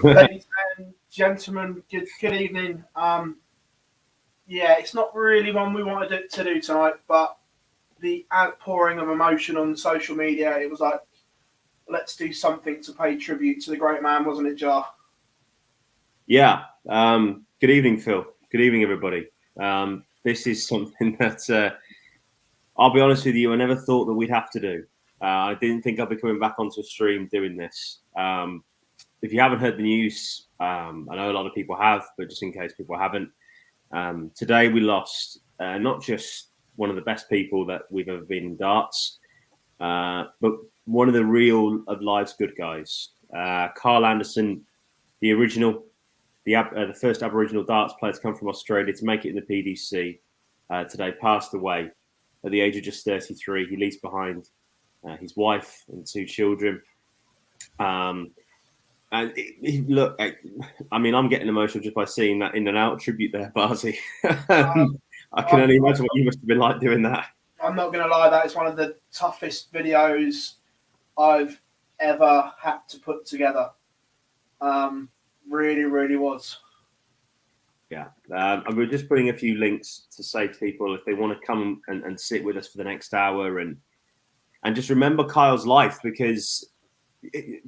Ladies and gentlemen, good evening. Yeah, it's not really one we wanted to do tonight, but the outpouring of emotion on social media, it was like, let's do something to pay tribute to the great man, wasn't it, Jar? Yeah. Good evening, Phil. Good evening, everybody. This is something that I'll be honest with you, I never thought that we'd have to do. I didn't think I'd be coming back onto a stream doing this. If you haven't heard the news, I know a lot of people have, but just in case people haven't, today we lost not just one of the best people that we've ever been in darts, but one of the real of life's good guys. Carl Anderson, the original, the first Aboriginal darts player to come from Australia to make it in the PDC, today passed away at the age of just 33. He leaves behind his wife and two children. And look, I mean, I'm getting emotional just by seeing that in and out tribute there, Barzi. I can only imagine what you must have been like doing that. I'm not going to lie, that is one of the toughest videos I've ever had to put together. Really, really was. Yeah, and we're just putting a few links to say to people if they want to come and sit with us for the next hour and just remember Kyle's life, because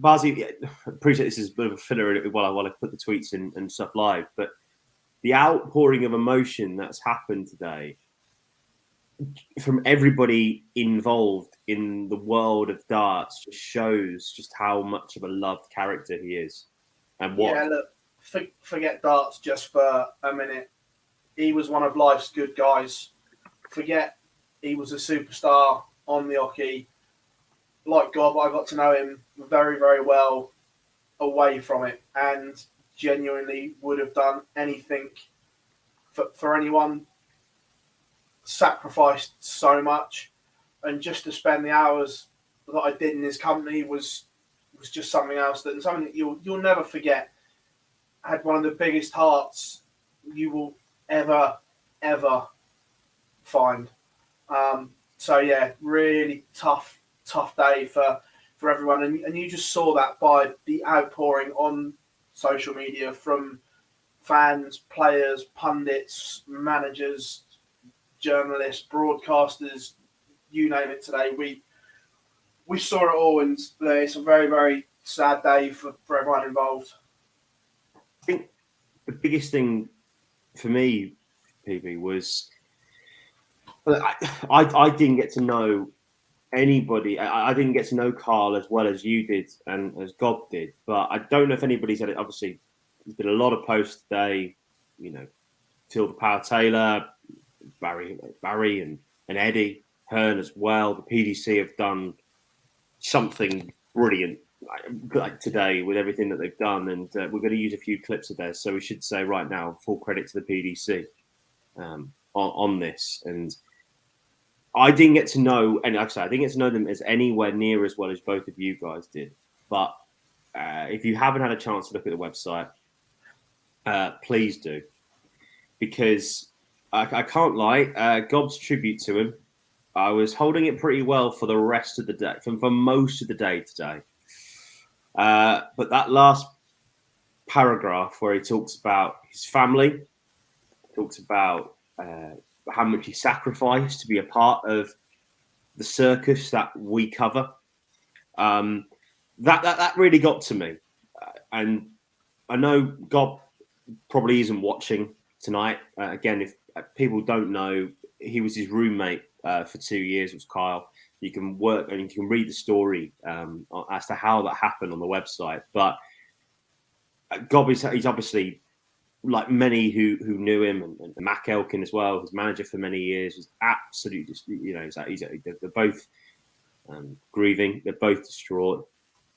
Barzi, I appreciate this is a bit of a filler while I put the tweets and stuff live, but the outpouring of emotion that's happened today from everybody involved in the world of darts just shows just how much of a loved character he is. And what? Yeah, look, forget darts just for a minute. He was one of life's good guys. Forget he was a superstar on the hockey. Like God, I got to know him very, very well away from it, and genuinely would have done anything for anyone. Sacrificed so much, and just to spend the hours that I did in his company was just something else. Something that you'll never forget. Had one of the biggest hearts you will ever find. So yeah, really tough day for everyone, and you just saw that by the outpouring on social media from fans, players, pundits, managers, journalists, broadcasters, you name it. Today we saw it all, and it's a very, very sad day for everyone involved. I think the biggest thing for me, PB, was I didn't get to know anybody. I didn't get to know Carl as well as you did and as God did, but I don't know if anybody's had it. Obviously, there's been a lot of posts today, Tilda Power Taylor, Barry and Eddie Hearn as well. The PDC have done something brilliant like today with everything that they've done, and we're going to use a few clips of theirs. So we should say right now, full credit to the PDC on this. And I didn't get to know, and like I said, I didn't get to know them as anywhere near as well as both of you guys did. But if you haven't had a chance to look at the website, please do, because I can't lie. Gob's tribute to him, I was holding it pretty well for the rest of the day, for most of the day today. But that last paragraph where he talks about his family, talks about how much he sacrificed to be a part of the circus that we cover, that really got to me. And I know Gob probably isn't watching tonight. Again, if people don't know, he was his roommate for 2 years. It was Kyle. You can work and you can read the story as to how that happened on the website. But Gob he's obviously, like many who knew him, and Mac Elkin as well, his manager for many years, was absolutely just, they're both grieving, they're both distraught,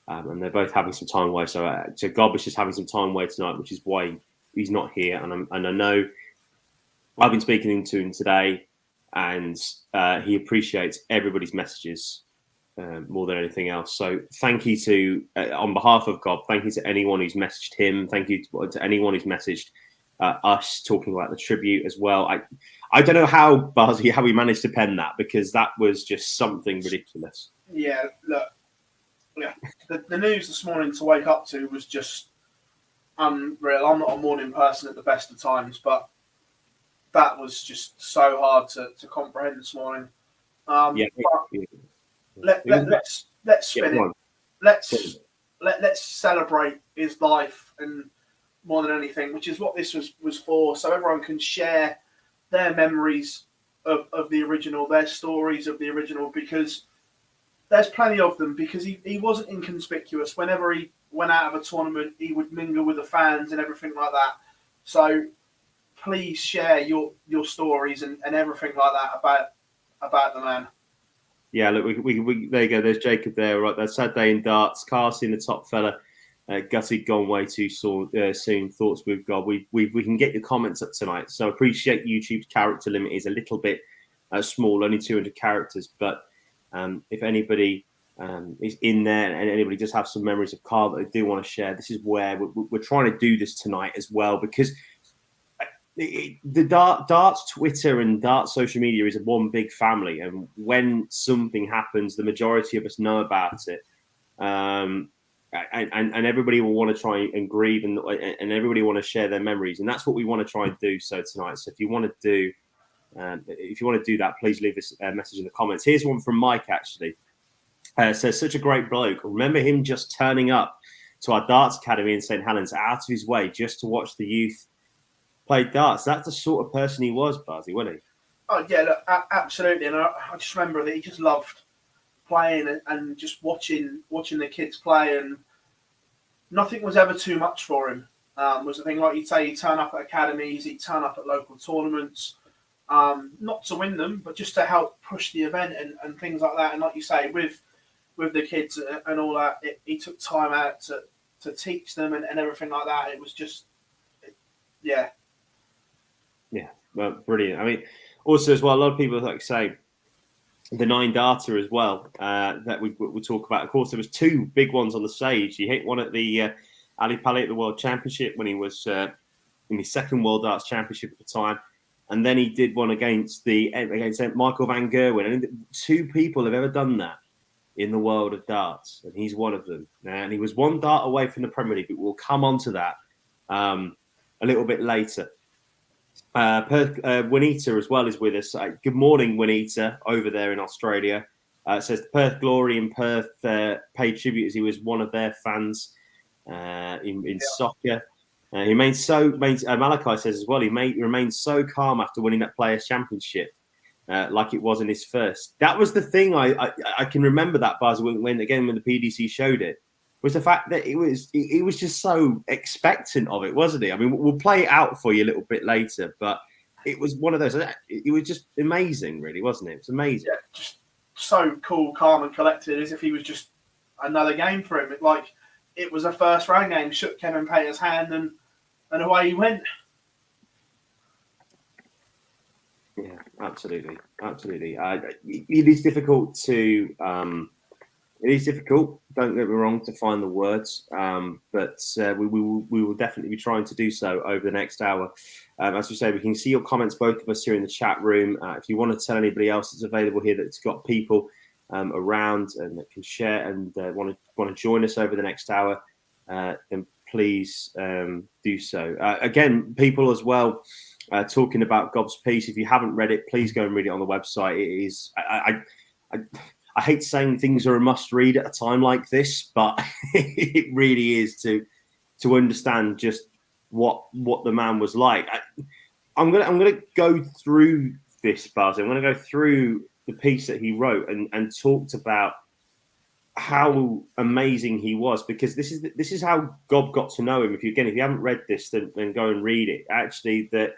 and they're both having some time away. So Gob is just having some time away tonight, which is why he's not here. And I know I've been speaking to him today, and he appreciates everybody's messages more than anything else. So thank you to, on behalf of Gob, thank you to anyone who's messaged him. Thank you to anyone who's messaged us talking about the tribute as well. I don't know how we managed to pen that, because that was just something ridiculous. Yeah, look, the news this morning to wake up to was just unreal. I'm not a morning person at the best of times, but that was just so hard to comprehend this morning. Yeah, But let's yeah, spin go it. on. Let's celebrate his life, and more than anything, which is what this was for, so everyone can share their memories of the original, their stories of the original, because there's plenty of them. Because he wasn't inconspicuous. Whenever he went out of a tournament, he would mingle with the fans and everything like that. So please share your stories and everything like that about the man. Yeah, look, we there you go. There's Jacob there, right? That's sad day in darts. Carson, the top fella. Gutty gone way too soon. Thoughts with God. We can get your comments up tonight. So appreciate YouTube's character limit is a little bit small, only 200 characters. But if anybody is in there and anybody does have some memories of Carl that they do want to share, this is where we're trying to do this tonight as well, because the darts Twitter and darts social media is one big family, and when something happens, the majority of us know about it, and everybody will want to try and grieve, and everybody want to share their memories, and that's what we want to try and do. So tonight, so if you want to do that, please leave us a message in the comments. Here's one from Mike actually. Says, such a great bloke. Remember him just turning up to our darts academy in St Helens, out of his way just to watch the youth play darts. That's the sort of person he was, Buzzy, wasn't he? Oh yeah, look, absolutely. And I just remember that he just loved playing and just watching the kids play, and nothing was ever too much for him. Was the thing, like you'd say, he'd turn up at academies, he'd turn up at local tournaments, not to win them, but just to help push the event and things like that. And like you say, with the kids and all that, he took time out to teach them and everything like that. It was just, yeah. Yeah, well, brilliant. I mean, also as well, a lot of people like say the 9 darter as well that we talk about. Of course, there was 2 big ones on the stage. He hit one at the Ali Pali at the World Championship when he was in his second World Darts Championship at the time, and then he did one against Michael van Gerwen. And 2 people have ever done that in the world of darts, and he's one of them. And he was 1 dart away from the Premier League, but we'll come on to that a little bit later. Juanita as well is with us. Good morning, Juanita, over there in Australia. Says the Perth Glory in Perth paid tribute as he was one of their fans in soccer. Malachi says as well, he remained so calm after winning that Players' Championship, like it wasn't his first. That was the thing I can remember that, Buzz, when the PDC showed it, was the fact that it was just so expectant of it, wasn't it? I mean, we'll play it out for you a little bit later, but it was one of those. It was just amazing, really, wasn't it? It was amazing. Yeah, just so cool, calm, and collected, as if he was just another game for him. It was a first round game. Shook Kevin Pater's hand, and away he went. Yeah, absolutely. It is difficult to. It is difficult, don't get me wrong, to find the words, but we will definitely be trying to do so over the next hour. As we say, we can see your comments, both of us here in the chat room. If you want to tell anybody else that's available here that's got people around and that can share and want to join us over the next hour, then please do so. Again, people as well talking about Gob's piece. If you haven't read it, please go and read it on the website. It is. I hate saying things are a must read at a time like this, but it really is to understand just what the man was like. I'm gonna go through this, Buzz. I'm gonna go through the piece that he wrote and talked about how amazing he was, because this is how Gob got to know him. If you haven't read this, then go and read it. Actually, that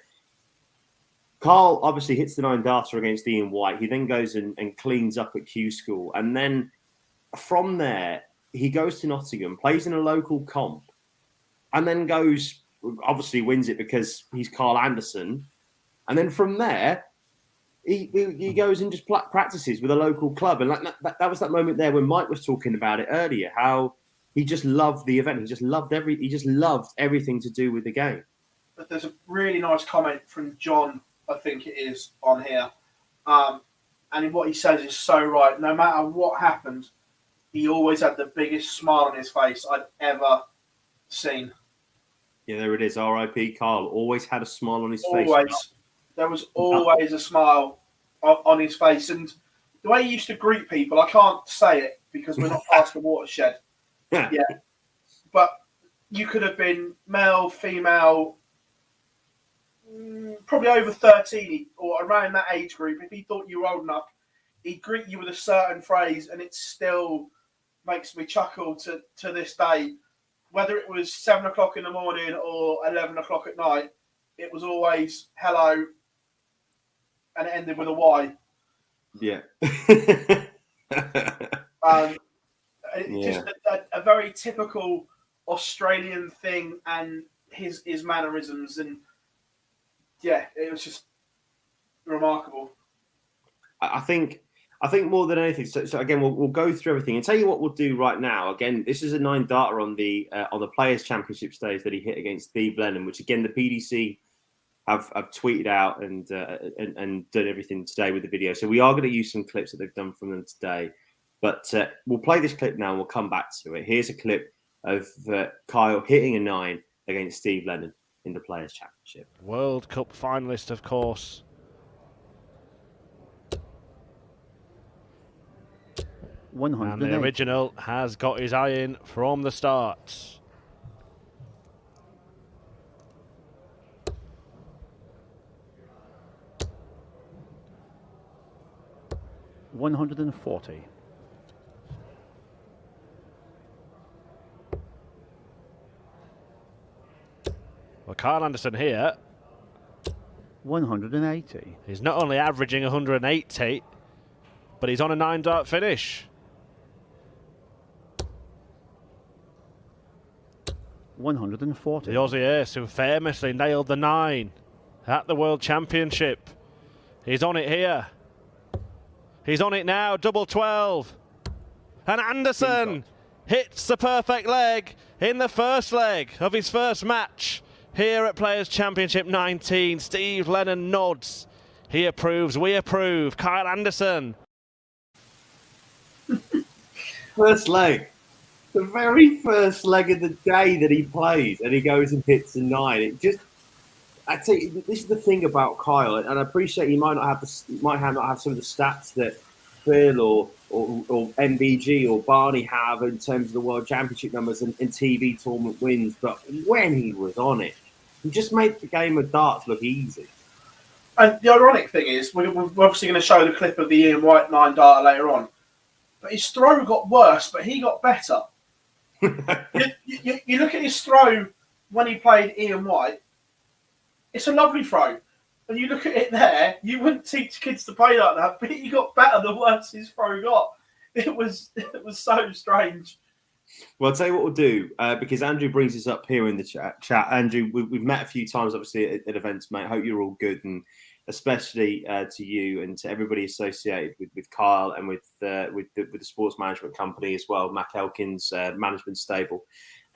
Carl obviously hits the 9 darter against Ian White. He then goes and cleans up at Q School. And then from there, he goes to Nottingham, plays in a local comp, and then obviously wins it because he's Carl Anderson. And then from there, he goes and just practices with a local club. And that was that moment there when Mike was talking about it earlier, how he just loved the event. He just loved everything to do with the game. But there's a really nice comment from John, I think it is, on here. And what he says is so right. No matter what happened, he always had the biggest smile on his face I'd ever seen. Yeah, there it is. R.I.P. Carl. Always had a smile on his face. Always. There was always a smile on his face. And the way he used to greet people, I can't say it because we're not past the watershed yet. But you could have been male, female, probably over 13 or around that age group. If he thought you were old enough, he'd greet you with a certain phrase, and it still makes me chuckle to this day. Whether it was 7 o'clock in the morning or 11 o'clock at night, it was always hello, and it ended with a Y. Yeah. Just a very typical Australian thing, and his mannerisms, and yeah, it was just remarkable. I think more than anything. So again, we'll go through everything and tell you what we'll do right now. Again, this is a 9-darter on the Players Championship stage that he hit against Steve Lennon, which again the PDC have tweeted out and done everything today with the video. So we are going to use some clips that they've done from them today, but we'll play this clip now and we'll come back to it. Here's a clip of Kyle hitting a 9 against Steve Lennon in the Players Championship. World Cup finalist, of course. And the original has got his eye in from the start. $140. Well, Kyle Anderson here. 180. He's not only averaging 180, but he's on a 9-dart finish. 140. The Aussie ace who famously nailed the 9 at the World Championship. He's on it here. He's on it now, double 12. And Anderson hits the perfect leg in the first leg of his first match here at Players Championship 19. Steve Lennon nods. He approves, we approve. Kyle Anderson. First leg. The very first leg of the day that he plays, and he goes and hits a 9. It just, I tell you, this is the thing about Kyle, and I appreciate he might not have some of the stats that Phil or MBG or Barney have in terms of the World Championship numbers and TV tournament wins, but when he was on it, he just made the game of darts look easy. And the ironic thing is, we're obviously going to show the clip of the Ian White 9-darter later on, but his throw got worse, but he got better. you look at his throw when he played Ian White, it's a lovely throw. And you look at it there, you wouldn't teach kids to play like that, but he got better the worse his throw got. It was so strange. Well, I'll tell you what we'll do, because Andrew brings this up here in the chat. Andrew, we've met a few times, obviously, at events, mate. Hope you're all good, and especially to you and to everybody associated with Kyle and with the sports management company as well, Mac Elkins management stable.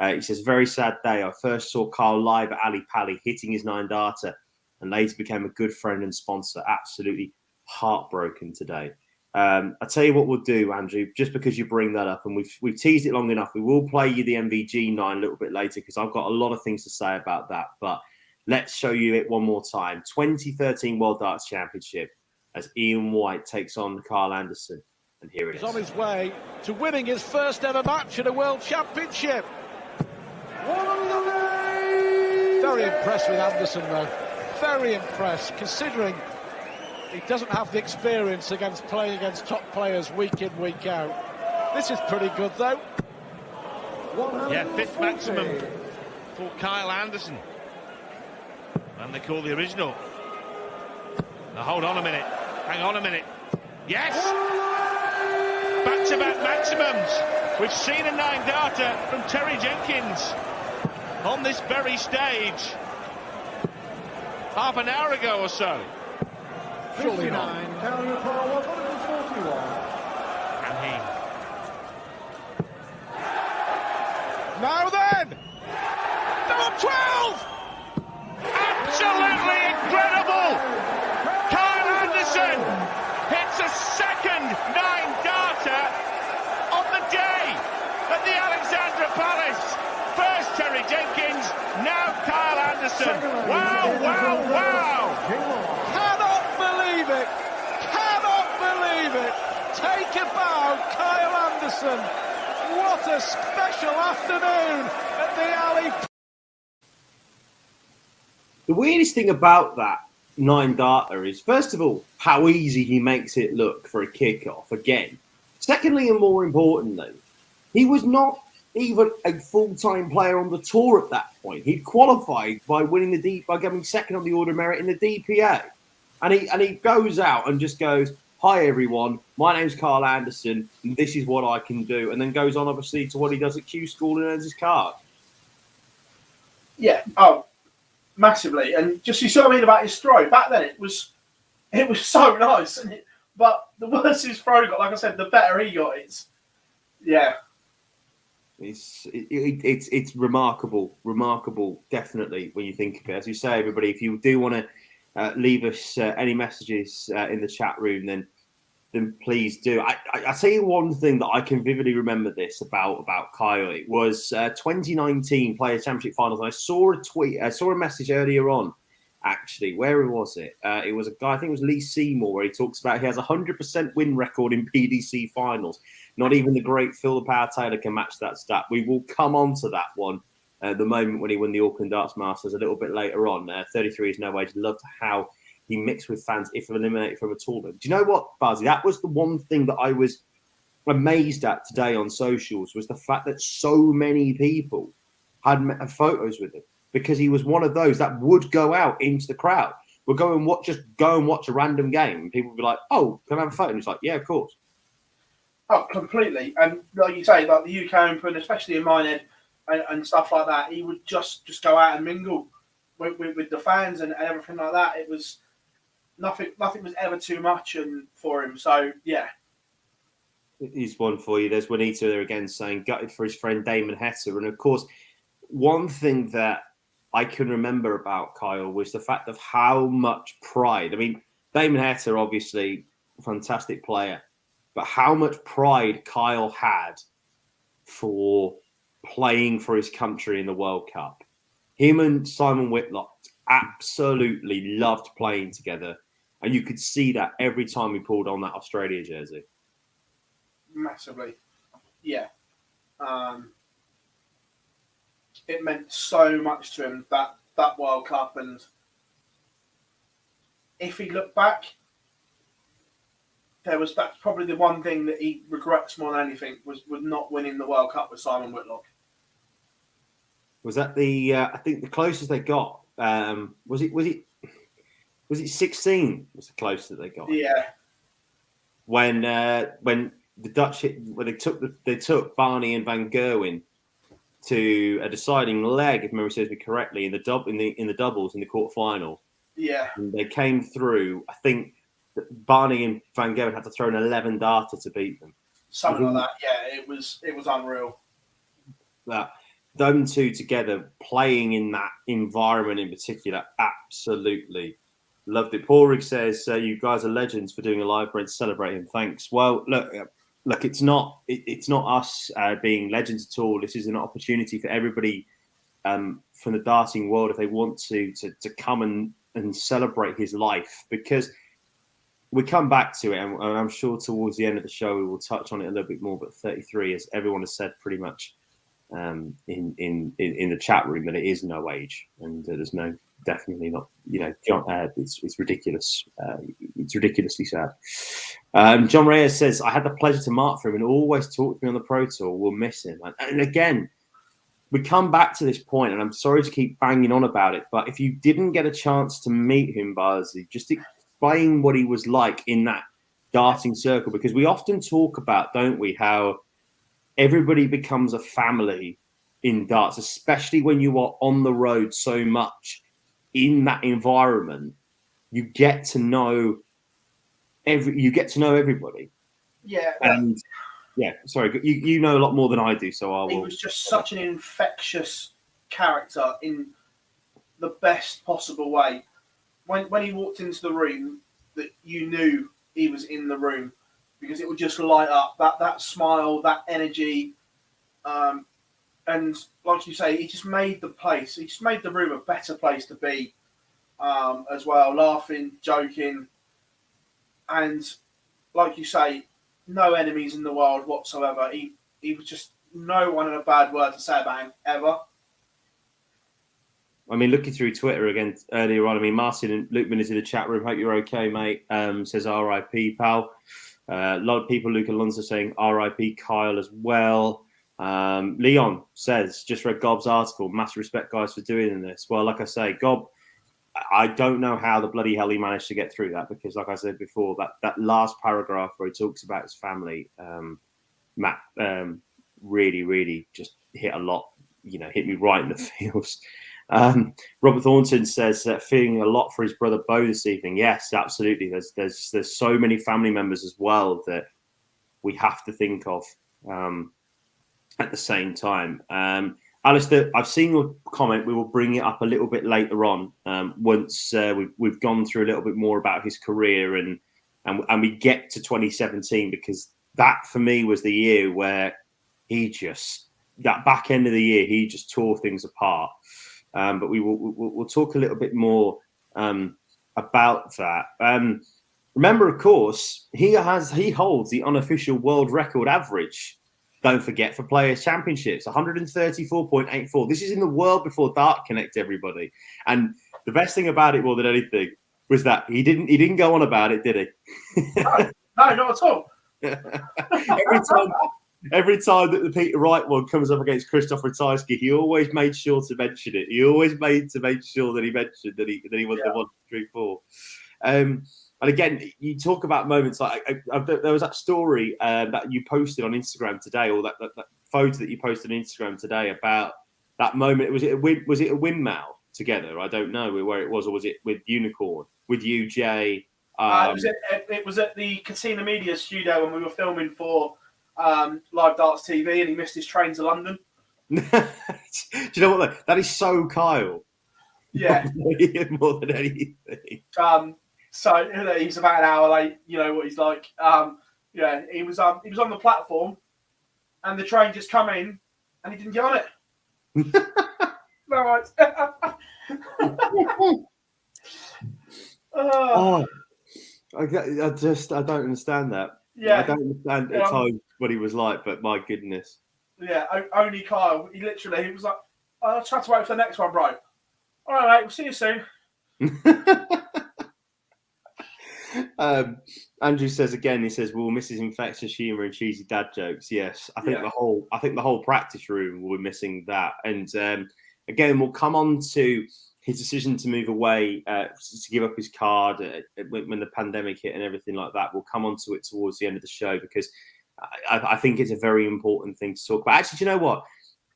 He says, very sad day. I first saw Kyle live at Ali Pali hitting his 9-darter and later became a good friend and sponsor. Absolutely heartbroken today. I'll tell you what we'll do, Andrew, just because you bring that up, and we've teased it long enough. We will play you the MVG 9 a little bit later because I've got a lot of things to say about that. But let's show you it one more time. 2013 World Darts Championship as Ian White takes on Kyle Anderson. And here it is. He's on his way to winning his first ever match at a World Championship. Very impressed with Anderson, though. Very impressed, considering he doesn't have the experience against playing against top players week in, week out. This is pretty good, though. Yeah, fifth maximum for Kyle Anderson. And they call the original. Now hold on a minute. Hang on a minute. Yes! Back-to-back maximums. We've seen a 9-darter from Terry Jenkins on this very stage half an hour ago or so. Surely not. And he... Now then! Number 12! Absolutely incredible! Kyle Anderson hits a second 9-darter on the day at the Alexandra Palace. First Terry Jenkins, now Anderson. Wow, wow, wow. Cannot believe it. Cannot believe it. Take a bow, Kyle Anderson. What a special afternoon at the Alley. The weirdest thing about that 9-darter is, first of all, how easy he makes it look for a kickoff again. Secondly, and more importantly, he was not even a full-time player on the tour at that point. He qualified by winning by getting second on the order of merit in the DPA, and he goes out and just goes, "Hi everyone, my name's Carl Anderson, and this is what I can do," and then goes on obviously to what he does at Q School and earns his card. Yeah. Oh, massively. And just you saw what I mean about his throw back then. It was so nice, but the worse his throw got, like I said, the better he got. It's remarkable, definitely, when you think of it. As you say, everybody, if you do want to leave us any messages in the chat room, then please do. I tell you one thing that I can vividly remember this about Kyle. It was 2019 Players Championship Finals, and I saw a tweet, I saw a message earlier on, actually. Where was it? It was a guy, I think it was Lee Seymour, where he talks about he has a 100% win record in PDC finals. Not even the great Phil the Power Taylor can match that stat. We will come on to that one the moment when he won the Auckland Darts Masters a little bit later on. 33 is no age. Loved how he mixed with fans if eliminated from a tournament. Do you know what, Buzzy? That was the one thing that I was amazed at today on socials, was the fact that so many people had photos with him, because he was one of those that would go out into the crowd. We'll go and watch a random game, and people would be like, "Oh, can I have a photo?" And he's like, "Yeah, of course." Oh, completely. And like you say, like the UK Open, especially in Minehead and stuff like that, he would just go out and mingle with the fans and everything like that. It was nothing was ever too much for him. So yeah. Here's one for you. There's Juanito there again saying gutted for his friend Damon Hester. And of course, one thing that I can remember about Kyle was the fact of how much pride. I mean, Damon Hester, obviously a fantastic player, but how much pride Kyle had for playing for his country in the World Cup. Him and Simon Whitlock absolutely loved playing together. And you could see that every time he pulled on that Australia jersey. Massively. Yeah. It meant so much to him, that World Cup. And if he looked back, that's probably the one thing that he regrets more than anything was not winning the World Cup with Simon Whitlock. Was that I think the closest they got? Was it 16? Was the closest they got? Yeah. When the Dutch they took Barney and Van Gerwen to a deciding leg, if memory serves me correctly, in the doubles in the quarterfinal. Yeah. And they came through. I think Barney and Van Gerwen had to throw an 11-darter to beat them. Something like that. Yeah, it was unreal. That them two together playing in that environment in particular, absolutely loved it. Paul Rigg says, "You guys are legends for doing a live bread to celebrate him. Thanks." Well, look, it's not us being legends at all. This is an opportunity for everybody from the darting world, if they want to come and celebrate his life, because we come back to it, and I'm sure towards the end of the show we will touch on it a little bit more. But 33, as everyone has said pretty much in the chat room, that it is no age, and there's no, definitely not. It's ridiculous. It's ridiculously sad. John Reyes says, "I had the pleasure to mark for him and always talk to me on the Pro Tour. We'll miss him." And again, we come back to this point, and I'm sorry to keep banging on about it, but if you didn't get a chance to meet him, Buzzy, just explain what he was like in that darting circle, because we often talk about, don't we, how everybody becomes a family in darts, especially when you are on the road so much in that environment. You get to know everybody. Yeah. And yeah, sorry, you know a lot more than I do, so I will. He was just such an infectious character in the best possible way. When he walked into the room, that you knew he was in the room, because it would just light up, that smile, that energy, and And like you say, he just made the room a better place to be, as well, laughing, joking, and like you say, no enemies in the world whatsoever. He was just no one had a bad word to say about him ever. I mean, looking through Twitter again earlier on, I mean, Martin and Lukeman is in the chat room. Hope you're okay, mate. Says R.I.P. pal. A lot of people, Luke Alonso, saying R.I.P. Kyle as well. Leon says, just read Gob's article. Massive respect, guys, for doing this. Well, like I say, Gob, I don't know how the bloody hell he managed to get through that, because, like I said before, that last paragraph where he talks about his family, Matt, really, really just hit a lot. Hit me right in the feels. Robert Thornton says feeling a lot for his brother Bo this evening. Yes, absolutely. There's so many family members as well that we have to think of at the same time. Alistair, I've seen your comment. We will bring it up a little bit later on once we've gone through a little bit more about his career and we get to 2017, because that for me was the year where that back end of the year he just tore things apart. But we'll talk a little bit more about that. Remember, of course, he holds the unofficial world record average. Don't forget, for Players' Championships, 134.84. This is in the world before Dart Connect, everybody. And the best thing about it, more than anything, was that he didn't go on about it, did he? No, not at all. Every time that the Peter Wright one comes up against Christoph Ratajski, he always made sure to mention it. He always made sure that he mentioned that he won the 1, 3, 4. And again, you talk about moments like there was that story that you posted on Instagram today, or that photo that you posted on Instagram today about that moment. Was it a windmill together? I don't know where it was, or was it with Unicorn, with you, Jay? It was at the Catena Media studio when we were filming for Live Darts TV, and he missed his train to London. Do you know what? That is so Kyle. Yeah, more than anything. So he's about an hour late. You know what he's like. Yeah, he was on the platform, and the train just come in, and he didn't get on it. All right. I don't understand that. Yeah, I don't understand at times what he was like, but my goodness. Yeah, only Kyle. He was like, I'll try to wait for the next one, bro. All right, mate, we'll see you soon. Andrew says again, he says, we'll miss his infectious humour and cheesy dad jokes. Yes, I think the whole practice room will be missing that. And again, we'll come on to his decision to move away, to give up his card when the pandemic hit and everything like that. We'll come on to it towards the end of the show, because I think it's a very important thing to talk about. Actually, do you know what?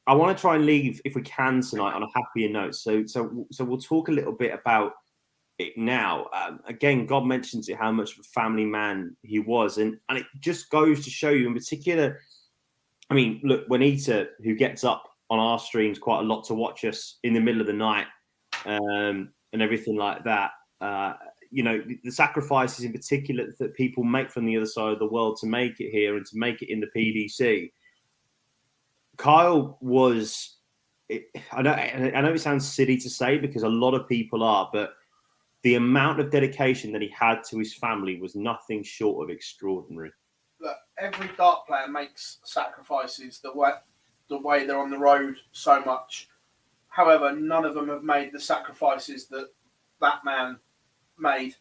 I want to try and leave, if we can, tonight on a happier note. So we'll talk a little bit about it now. Again, God mentions it, how much of a family man he was, and it just goes to show you, in particular. I mean, look, Juanita, who gets up on our streams quite a lot to watch us in the middle of the night, and everything like that. The sacrifices in particular that people make from the other side of the world to make it here and to make it in the PDC. Kyle was. I know it sounds silly to say, because a lot of people are, but the amount of dedication that he had to his family was nothing short of extraordinary. Look, every dart player makes sacrifices the way they're on the road so much. However, none of them have made the sacrifices that man made.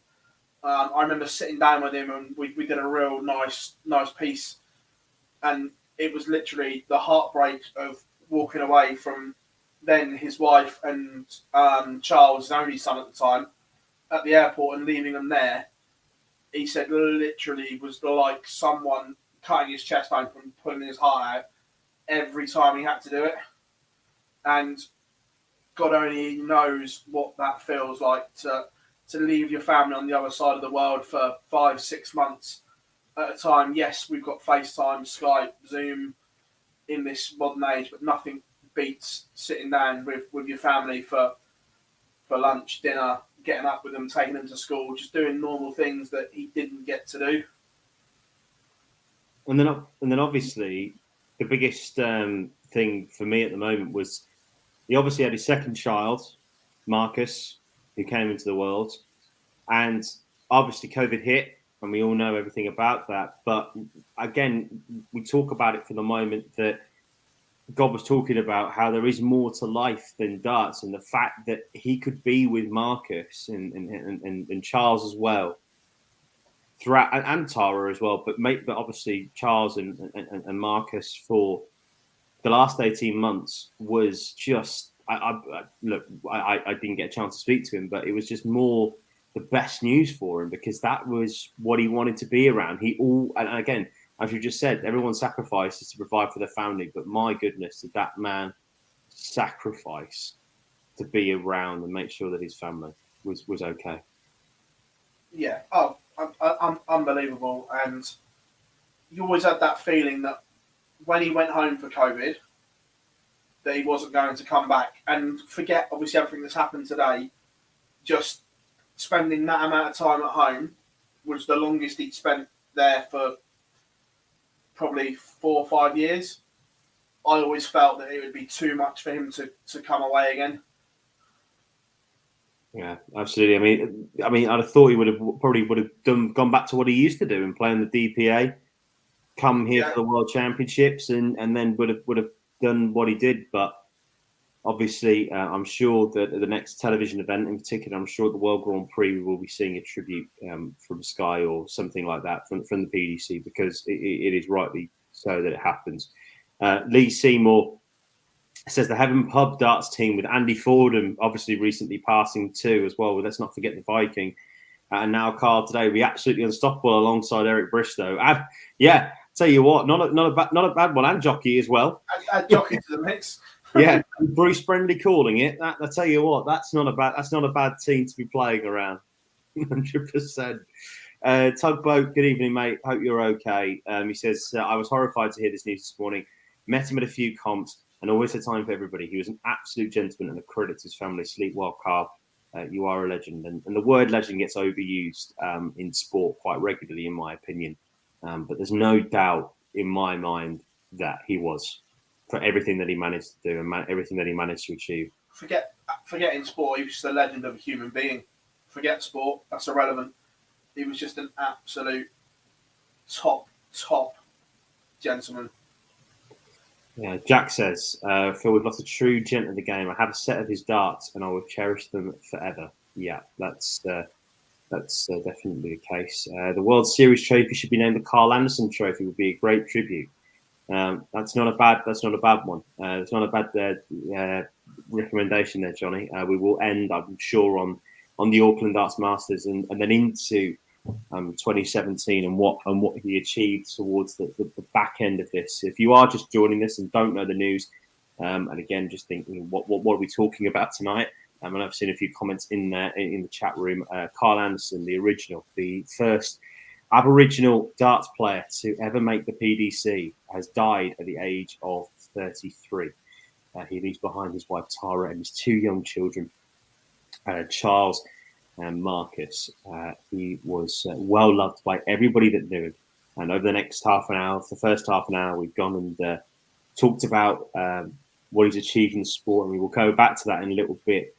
I remember sitting down with him, and we did a real nice piece, and it was literally the heartbreak of walking away from then his wife and Charles, his only son at the time, at the airport, and leaving them there. He said literally was like someone cutting his chest open and pulling his heart out every time he had to do it. And God only knows what that feels like, to leave your family on the other side of the world for 5-6 months at a time. Yes, we've got FaceTime, Skype, Zoom in this modern age, but nothing beats sitting down with your family for lunch, dinner, getting up with them, taking them to school, just doing normal things that he didn't get to do. And then obviously the biggest thing thing for me at the moment was he obviously had his second child, Marcus, who came into the world, and obviously COVID hit, and we all know everything about that. But again, we talk about it for the moment that God was talking about how there is more to life than darts, and the fact that he could be with Marcus and Charles as well throughout, and Tara as well, but obviously Charles and Marcus for the last 18 months was just. I didn't get a chance to speak to him, but it was just more the best news for him because that was what he wanted to be around. And again, as you just said, everyone sacrifices to provide for their family, but my goodness, did that man sacrifice to be around and make sure that his family was okay. Yeah, unbelievable. And you always had that feeling that when he went home for COVID, that he wasn't going to come back. And forget, obviously, everything that's happened today, just spending that amount of time at home was the longest he'd spent there for probably 4 or 5 years. I always felt that it would be too much for him to come away again. Yeah, absolutely. I mean, I'd have thought he would have gone back to what he used to do and play in the DPA, come here for the World Championships, and then would have done what he did. But obviously, I'm sure that at the next television event, in particular, I'm sure at the World Grand Prix, we will be seeing a tribute from Sky or something like that from the PDC because it is rightly so that it happens. Lee Seymour says the Heaven Pub darts team with Andy Fordham obviously recently passing too as well. Well, let's not forget the Viking. And now Carl today, we absolutely unstoppable alongside Eric Bristow. Yeah, tell you what, not a bad one, and Jockey as well. Add Jockey to the mix. Yeah, Bruce Brindley calling it. I tell you what, that's not a bad team to be playing around. 100%. Tugboat, good evening, mate. Hope you're okay. He says, I was horrified to hear this news this morning. Met him at a few comps and always had time for everybody. He was an absolute gentleman and a credit to his family. Sleep well, Carl. You are a legend. And the word legend gets overused in sport quite regularly, in my opinion. But there's no doubt in my mind that he was, for everything that he managed to do and everything that he managed to achieve. Forgetting sport, he was just a legend of a human being. Forget sport, that's irrelevant. He was just an absolute top gentleman. Yeah, Jack says, Phil, we've lost a true gent of the game. I have a set of his darts and I will cherish them forever. Yeah, that's definitely the case. The World Series trophy should be named the Carl Anderson Trophy. Would be a great tribute. That's not a bad one. It's not a bad recommendation there, Johnny. We will end, I'm sure, on the Auckland Darts Masters and then into 2017 and what he achieved towards the back end of this. If you are just joining us and don't know the news, and again just thinking what are we talking about tonight? And I've seen a few comments in there in the chat room. Carl Anderson, the first Aboriginal darts player to ever make the PDC, has died at the age of 33. He leaves behind his wife Tara and his 2 young children, Charles and Marcus. He was well loved by everybody that knew him. And over the next the first half an hour, we've gone and talked about what he's achieved in the sport, and we will go back to that in a little bit.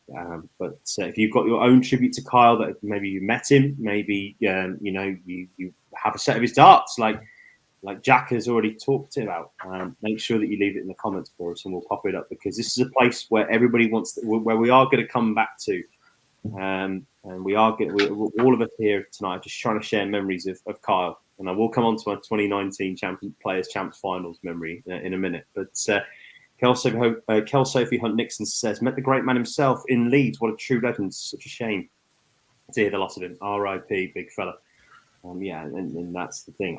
But if you've got your own tribute to Kyle, that maybe you met him, maybe you have a set of his darts, like Jack has already talked about. Make sure that you leave it in the comments for us, and we'll pop it up because this is a place where everybody where we are going to come back to. And we all of us here tonight just trying to share memories of Kyle. And I will come on to my 2019 Players Champs Finals memory in a minute. But Kel Sophie Hunt Nixon says, met the great man himself in Leeds. What a true legend. Such a shame to hear the loss of him. R.I.P. big fella. And that's the thing.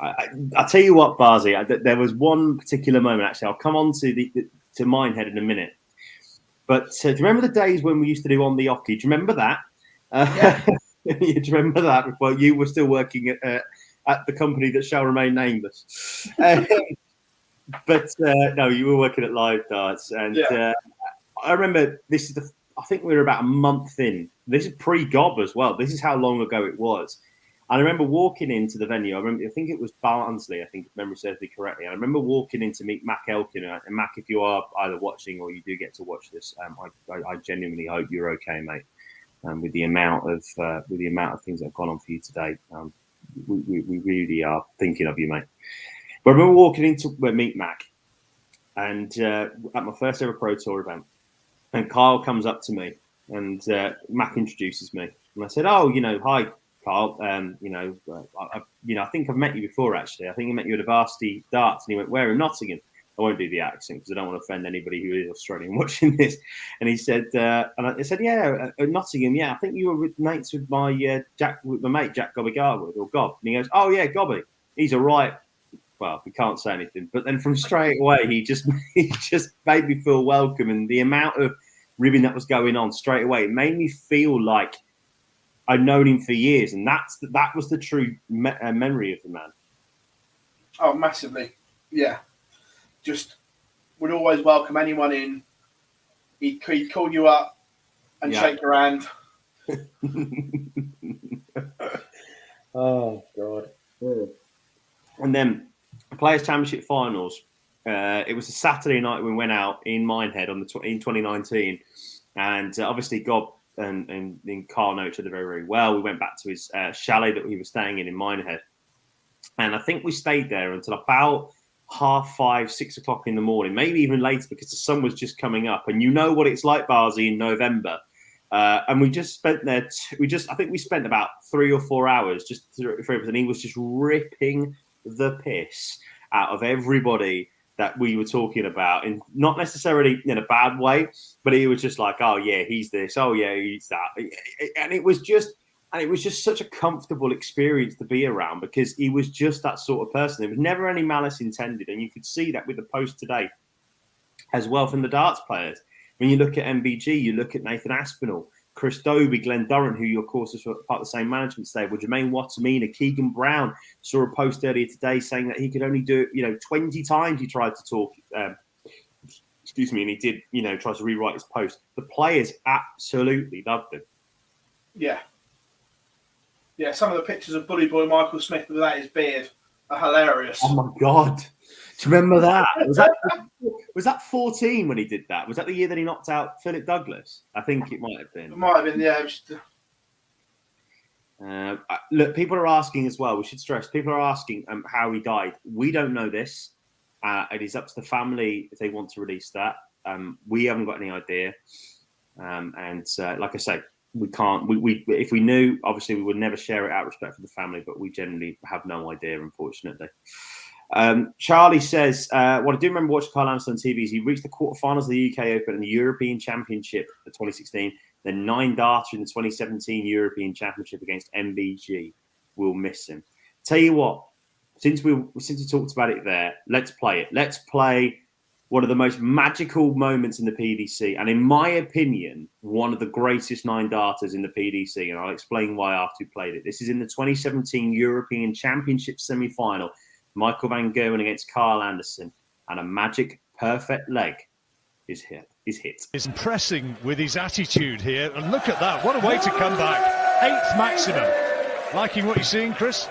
I'll tell you what, Barzy, there was one particular moment, actually. I'll come on to Minehead in a minute. But do you remember the days when we used to do On the Ocky? Do you remember that? Yeah. Do you remember that? Well, you were still working at the company that shall remain nameless. But no, you were working at Live Darts. And I remember I think we were about a month in. This is pre-Gob as well. This is how long ago it was. And I remember walking into the venue. I think it was Barnsley, I think, if memory serves me correctly. And I remember walking in to meet Mac Elkin. And Mac, if you are either watching or you do get to watch this, I genuinely hope you're okay, mate. With the amount of things that have gone on for you today, we really are thinking of you, mate. But I remember walking in to meet Mac, and at my first ever Pro Tour event, and Kyle comes up to me, and Mac introduces me, and I said, "Oh, hi, Carl. I think I've met you before, actually. I think I met you at a varsity darts." And he went, "Where in Nottingham?" I won't do the accent because I don't want to offend anybody who is Australian watching this. And he said, and I said, "Yeah, at Nottingham. Yeah, I think you were mates with my mate Jack Gobby Garwood or Gob." And he goes, "Oh yeah, Gobby. He's all right." Well, we can't say anything, but then from straight away, he just made me feel welcome, and the amount of ribbing that was going on straight away, it made me feel like I'd known him for years, and that was the true memory of the man. Oh, massively, yeah. Just would always welcome anyone in. He'd call you up and shake your hand. Oh God! And then the Players' Championship finals. It was a Saturday night we went out in Minehead in 2019, and obviously Gob and Carl know each other very, very well. We went back to his chalet that he was staying in Minehead, and I think we stayed there until about 5:30, 6 o'clock in the morning, maybe even later, because the sun was just coming up. And you know what it's like, Barzi, in November. And we just spent there. I think we spent about 3 or 4 hours just for everything. He was just ripping the piss out of everybody that we were talking about, and not necessarily in a bad way, but he was just like, "Oh yeah, he's this. Oh yeah, he's that." And it was just such a comfortable experience to be around, because he was just that sort of person. There was never any malice intended, and you could see that with the post today as well from the darts players. When you look at MVG, you look at Nathan Aspinall, Chris Dobie, Glenn Durrant, who, of course, is part of the same management stable, Jermaine Wattamina, Keegan Brown. Saw a post earlier today saying that he could only do it, 20 times he tried to talk, and he did, try to rewrite his post. The players absolutely loved him. Yeah. Yeah, some of the pictures of Bully Boy Michael Smith without his beard are hilarious. Oh my God. Do you remember that? Was that 14 when he did that? Was that the year that he knocked out Philip Douglas? I think it might have been. It might have been, yeah. Look, people are asking as well. We should stress, people are asking how he died. We don't know this. It is up to the family if they want to release that. We haven't got any idea. Like I say, we can't. We if we knew, obviously, we would never share it out of respect for the family. But we generally have no idea, unfortunately. Charlie says, what I do remember watching Carl Anderson on TV is he reached the quarterfinals of the UK Open and the European Championship in 2016, then 9-darter in the 2017 European Championship against MVG. We'll miss him. Tell you what, since we talked about it there, let's play it. Let's play one of the most magical moments in the PDC, and in my opinion, one of the greatest 9-darters in the PDC, and I'll explain why after we played it. This is in the 2017 European Championship semi-final. Michael Van Gerwen against Carl Anderson, and a magic perfect leg is hit. He's impressing with his attitude here, and look at that, what a way to come back. 8th maximum. Liking what you're seeing, Chris?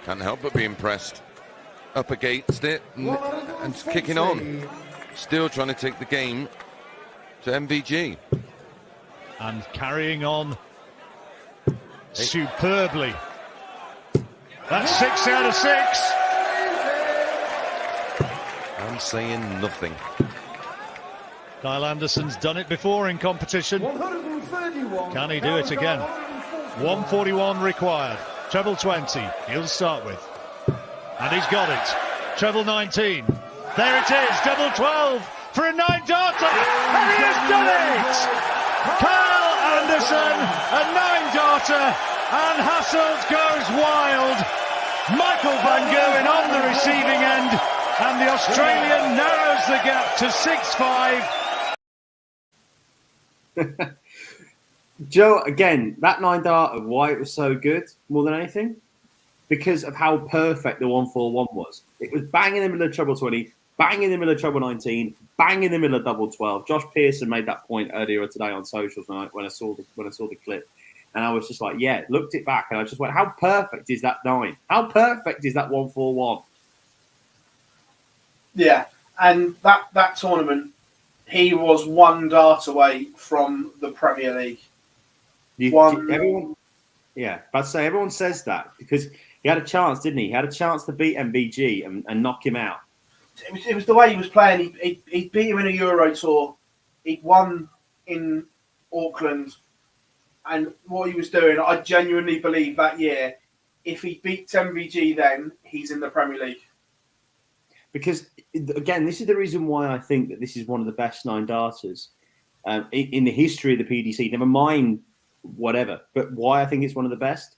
Can't help but be impressed. Up against it and kicking on. Still trying to take the game to MVG. And carrying on superbly. That's 6 out of 6. I'm saying nothing. Kyle Anderson's done it before in competition. Can he do it again? 141 required. Treble 20, he'll start with. And he's got it. Treble 19. There it is, double 12 for a 9-darter. And he has done it! Kyle Anderson, a 9-darter, and Hasselt goes wild. Michael Van Gerwen on the receiving end. And the Australian narrows the gap to 6-5. Joe, again, that 9-darter, why it was so good, more than anything, because of how perfect the 141 was. It was bang in the middle of treble 20, bang in the middle of treble 19, bang in the middle of double 12. Josh Pearson made that point earlier today on socials when I saw the clip. And I was just like, yeah, looked it back, and I just went, how perfect is that 9? How perfect is that 1-4-1? Yeah, and that tournament, he was one dart away from the Premier League. Everyone says that because he had a chance, didn't he? He had a chance to beat MVG and knock him out. It was the way he was playing. He beat him in a Euro Tour. He'd won in Auckland. And what he was doing, I genuinely believe that year, if he beats MVG then, he's in the Premier League. Because, again, this is the reason why I think that this is one of the best 9 darters in the history of the PDC. Never mind whatever, but why I think it's one of the best.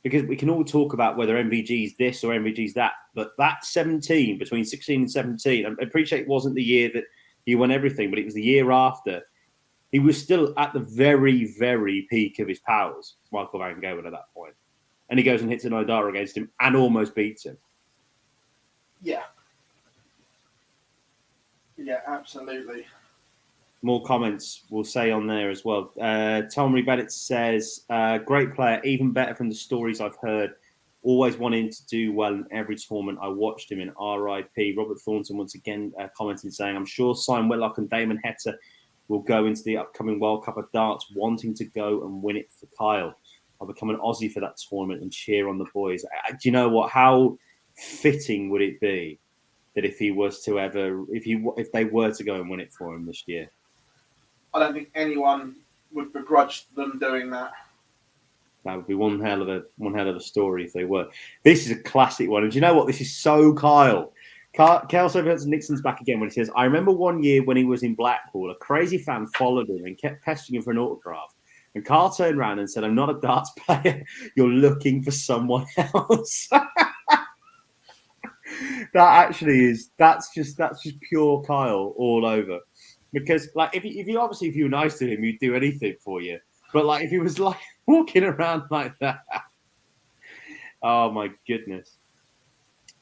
Because we can all talk about whether MVG's this or MVG's that, but that 17, between 16 and 17, I appreciate it wasn't the year that he won everything, but it was the year after. He was still at the very, very peak of his powers, Michael van Gerwen, at that point. And he goes and hits an Idara against him and almost beats him. Yeah. Yeah, absolutely. More comments we'll say on there as well. Tom Bennett says, great player, even better from the stories I've heard. Always wanting to do well in every tournament. I watched him in RIP. Robert Thornton once again commenting saying, I'm sure Simon Whitlock and Damon Hector will go into the upcoming World Cup of Darts wanting to go and win it for Kyle. I'll become an Aussie for that tournament and cheer on the boys. Do you know what? How fitting would it be that if he was to ever, if they were to go and win it for him this year? I don't think anyone would begrudge them doing that. That would be one hell of a story if they were. This is a classic one, and do you know what? This is so Kyle. Kelso Nixon's back again when he says, I remember one year when he was in Blackpool, a crazy fan followed him and kept pestering him for an autograph. And Carl turned around and said, I'm not a darts player. You're looking for someone else. That's just pure Kyle all over. Because like if you were nice to him, he'd do anything for you. But like if he was like walking around like that, oh my goodness.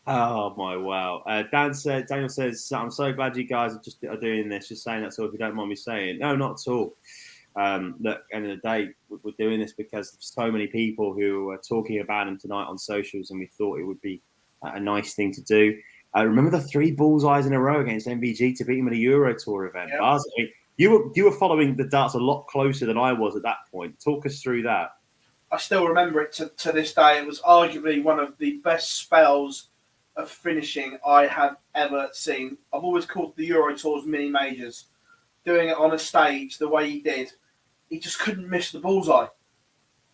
Oh my wow! Daniel says, "I'm so glad you guys are doing this. Just saying that, so if you don't mind me saying, no, not at all. Look, end of the day, we're doing this because there's so many people who are talking about him tonight on socials, and we thought it would be a nice thing to do. Remember the 3 bullseyes in a row against MVG to beat him at a Euro Tour event. Yep. Baz, I mean, you were following the darts a lot closer than I was at that point. Talk us through that. I still remember it to this day. It was arguably one of the best spells of finishing I have ever seen. I've always called the Euro Tours mini majors. Doing it on a stage the way he did, he just couldn't miss the bullseye.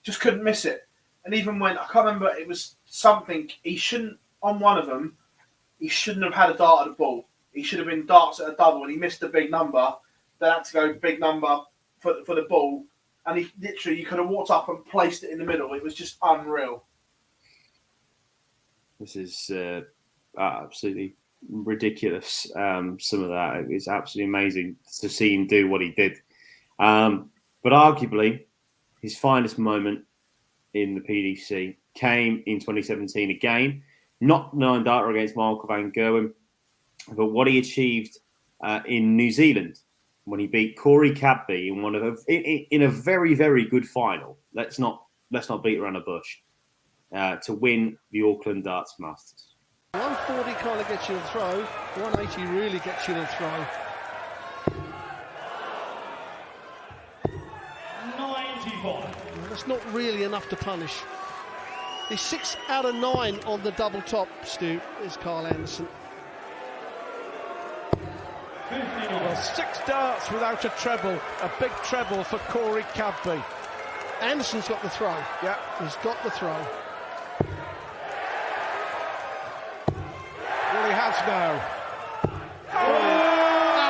Just couldn't miss it. And even when, I can't remember, it was something, he shouldn't, on one of them, he shouldn't have had a dart at the ball. He should have been darts at a double, and he missed a big number. Then had to go big number for the ball. And he literally, you could have walked up and placed it in the middle. It was just unreal. This is absolutely ridiculous. Some of that is absolutely amazing to see him do what he did. But arguably, his finest moment in the PDC came in 2017 again. Not 9 darter against Michael van Gerwen, but what he achieved in New Zealand when he beat Corey Cadby in a very, very good final. Let's not beat around the bush. To win the Auckland Darts Masters. 140 kind of gets you the throw, 180 really gets you the throw. 95. That's not really enough to punish. He's 6 out of 9 on the double top, Stu, is Kyle Anderson. Well, 6 darts without a treble, a big treble for Corey Cadby. Anderson's got the throw. Yeah, he's got the throw. Well, he has now.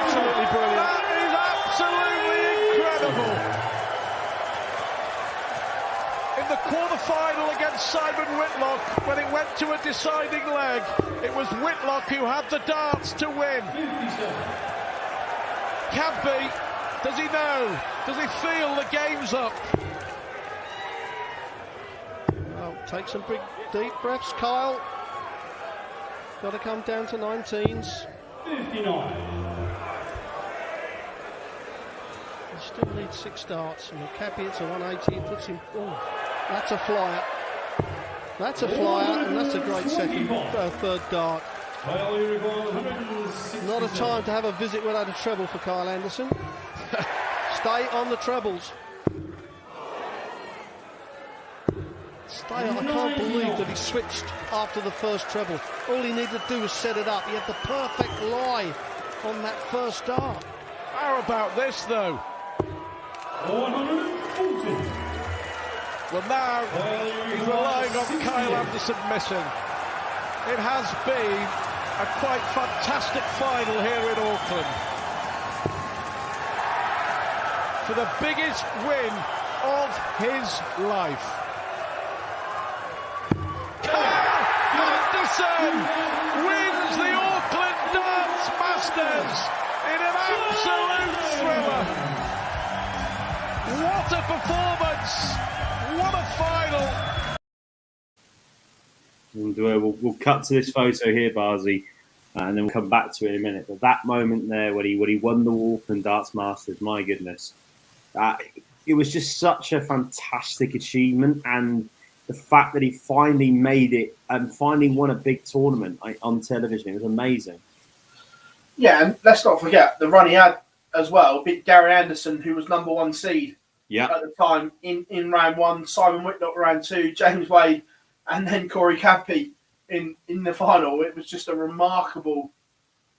Absolutely brilliant. That is absolutely incredible. In the quarter-final against Simon Whitlock, when it went to a deciding leg, it was Whitlock who had the darts to win. Cadby, does he know? Does he feel the game's up? Well, take some big, deep breaths, Kyle. Got to come down to 19s. 59. You still need with 6 darts. And Cappy hits a 180, puts him. Oh, that's a flyer. That's a flyer, and that's a great third dart. Not a time to have a visit without a treble for Kyle Anderson. Stay on the trebles. Stay on. I can't believe that he switched after the first treble. All he needed to do was set it up. He had the perfect lie on that first dart. How about this, though? 140. Well, now he's relying on Kyle Anderson missing. It has been a quite fantastic final here in Auckland. For the biggest win of his life. Kyle Anderson wins the Auckland Darts Masters in an absolute thriller. What a performance! What a final! And we'll cut to this photo here, Barzy, and then we'll come back to it in a minute. But that moment there when he won the Auckland Darts Masters, my goodness, it was just such a fantastic achievement, and the fact that he finally made it and finally won a big tournament on television, it was amazing. Yeah, and let's not forget the run he had as well. Beat Gary Anderson, who was number 1 seed at the time in round 1, Simon Whitlock round 2, James Wade, and then Corey Cappy in the final. It was just a remarkable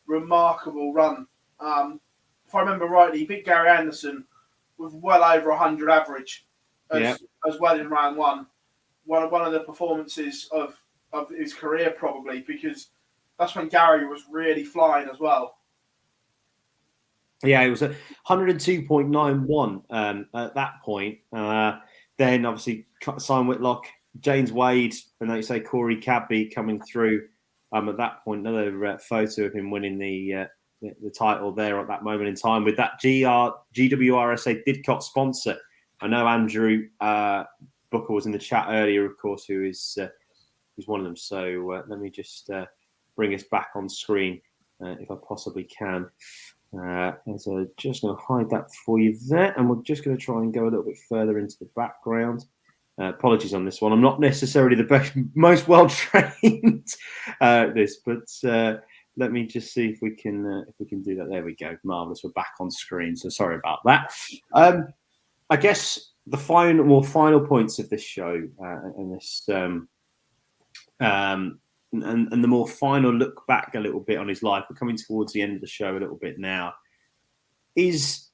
run. If I remember rightly, he beat Gary Anderson with well over 100 average as well in round 1. One of the performances of his career, probably, because that's when Gary was really flying as well. Yeah, it was 102.91 at that point. Then, obviously, Simon Whitlock, James Wade, and like you say, Corey Cadby coming through at that point. Another photo of him winning the title there at that moment in time with that GWRSA Didcot sponsor. I know Andrew Booker was in the chat earlier, of course, who's one of them. So let me just bring us back on screen if I possibly can. So just going to hide that for you there, and we're just going to try and go a little bit further into the background. Apologies on this one. I'm not necessarily the most well trained this, but let me just see if we can do that. There we go. Marvelous. We're back on screen. So sorry about that. I guess the final points of this show and this and the more final look back a little bit on his life. We're coming towards the end of the show a little bit now. Is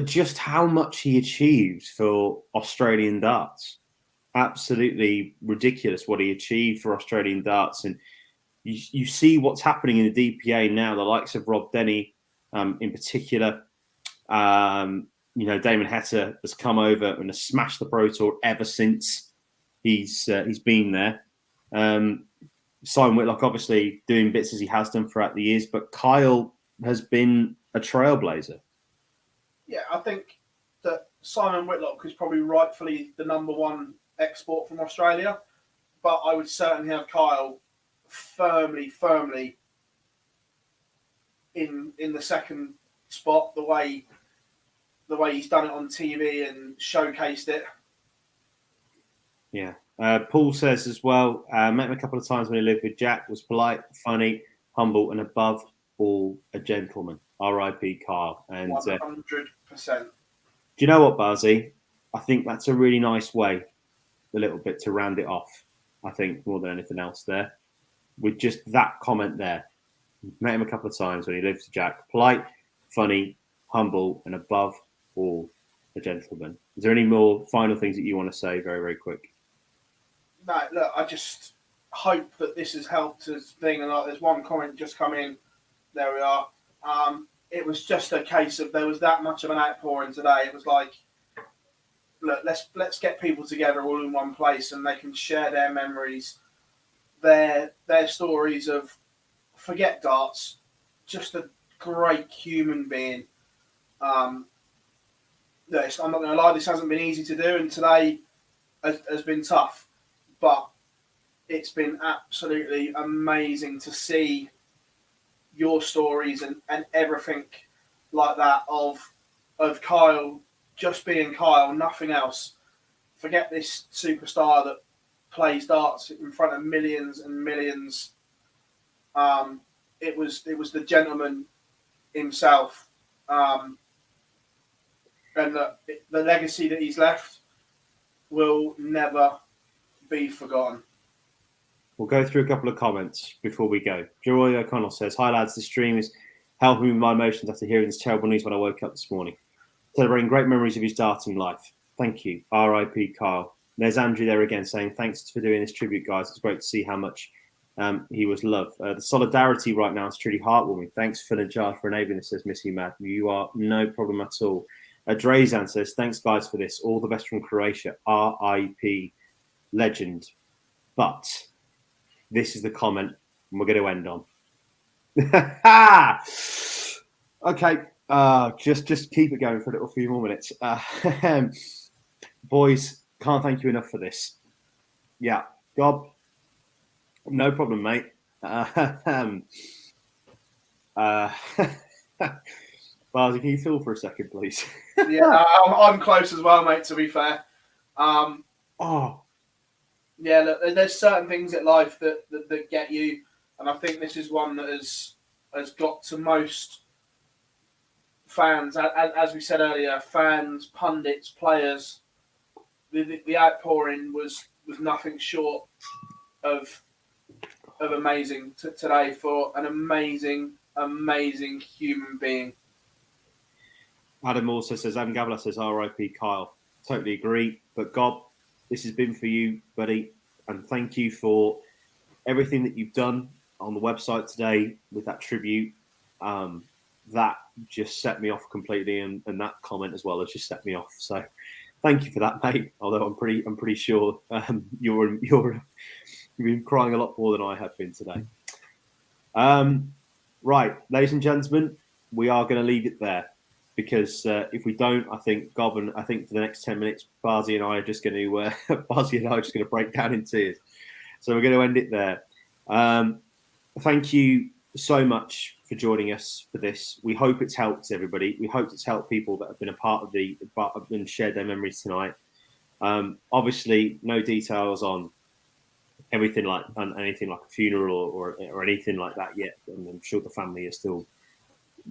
just how much he achieved for Australian darts. Absolutely ridiculous what he achieved for Australian darts. And you see what's happening in the DPA now, the likes of Rob Denny in particular. Damon Heta has come over and has smashed the Pro Tour ever since he's been there. Simon Whitlock obviously doing bits as he has done throughout the years, but Kyle has been a trailblazer. Yeah, I think that Simon Whitlock is probably rightfully the number 1 export from Australia, but I would certainly have Kyle firmly in the second spot. The way he's done it on TV and showcased it. Yeah. Paul says as well, met him a couple of times when he lived with Jack, was polite, funny, humble, and above all a gentleman. R.I.P. Kyle. And 100%. Do you know what, Barzy? I think that's a really nice way, a little bit, to round it off. I think more than anything else there, with just that comment there. Met him a couple of times when he lived with Jack. Polite, funny, humble, and above all a gentleman. Is there any more final things that you want to say very, very quick? No, look, I just hope that this has helped us thing. And there's one comment just come in. There we are. It was just a case of there was that much of an outpouring today. It was like, look, let's get people together all in one place and they can share their memories, their stories of, forget darts, just a great human being. I'm not going to lie, this hasn't been easy to do, and today has been tough. But it's been absolutely amazing to see your stories and everything like that of Kyle just being Kyle, nothing else. Forget this superstar that plays darts in front of millions and millions. It was the gentleman himself, and the legacy that he's left will never be forgotten. We'll go through a couple of comments before we go. Joy O'Connell says, "Hi lads, the stream is helping me with my emotions after hearing this terrible news when I woke up this morning. Celebrating great memories of his darting life. Thank you. R.I.P. Kyle." There's Andrew there again saying, "Thanks for doing this tribute, guys. It's great to see how much he was loved." The solidarity right now is truly heartwarming. Thanks, Phil and Jar, for enabling this, says Missy Mad. You are no problem at all. Drazan says, "Thanks, guys, for this. All the best from Croatia. R.I.P. legend." But this is the comment we're going to end on. Okay. Just keep it going for a little few more minutes. Boys, can't thank you enough for this. Yeah, Gob, no problem, mate. Barzi, can you fill for a second, please? Yeah, I'm close as well, mate, to be fair. Yeah, look, there's certain things in life that get you, and I think this is one that has got to most fans. As we said earlier, fans, pundits, players. The outpouring was nothing short of amazing today for an amazing human being. Adam also says, Adam Gavla says, R.I.P. Kyle. Totally agree. But Gob, this has been for you, buddy. And thank you for everything that you've done on the website today with that tribute. That just set me off completely. And that comment as well has just set me off. So thank you for that, mate. Although I'm pretty sure you've been crying a lot more than I have been today. Right, ladies and gentlemen, we are going to leave it there. Because if we don't, I think Gob and I think for the next 10 minutes, Barzi and I are just going to break down in tears. So we're going to end it there. Thank you so much for joining us for this. We hope it's helped everybody. We hope it's helped people that have been a part of and shared their memories tonight. Obviously, no details on anything like a funeral or anything like that yet. And I'm sure the family is still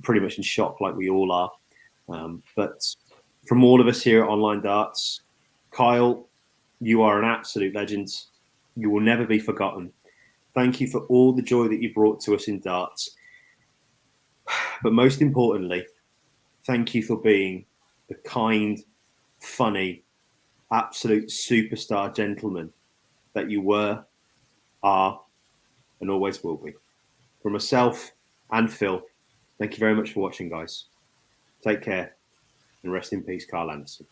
pretty much in shock, like we all are. But from all of us here at Online Darts, Kyle, you are an absolute legend. You will never be forgotten. Thank you for all the joy that you brought to us in darts. But most importantly, thank you for being the kind, funny, absolute superstar gentleman that you were, are, and always will be. From myself and Phil, thank you very much for watching, guys. Take care and rest in peace, Kyle Anderson.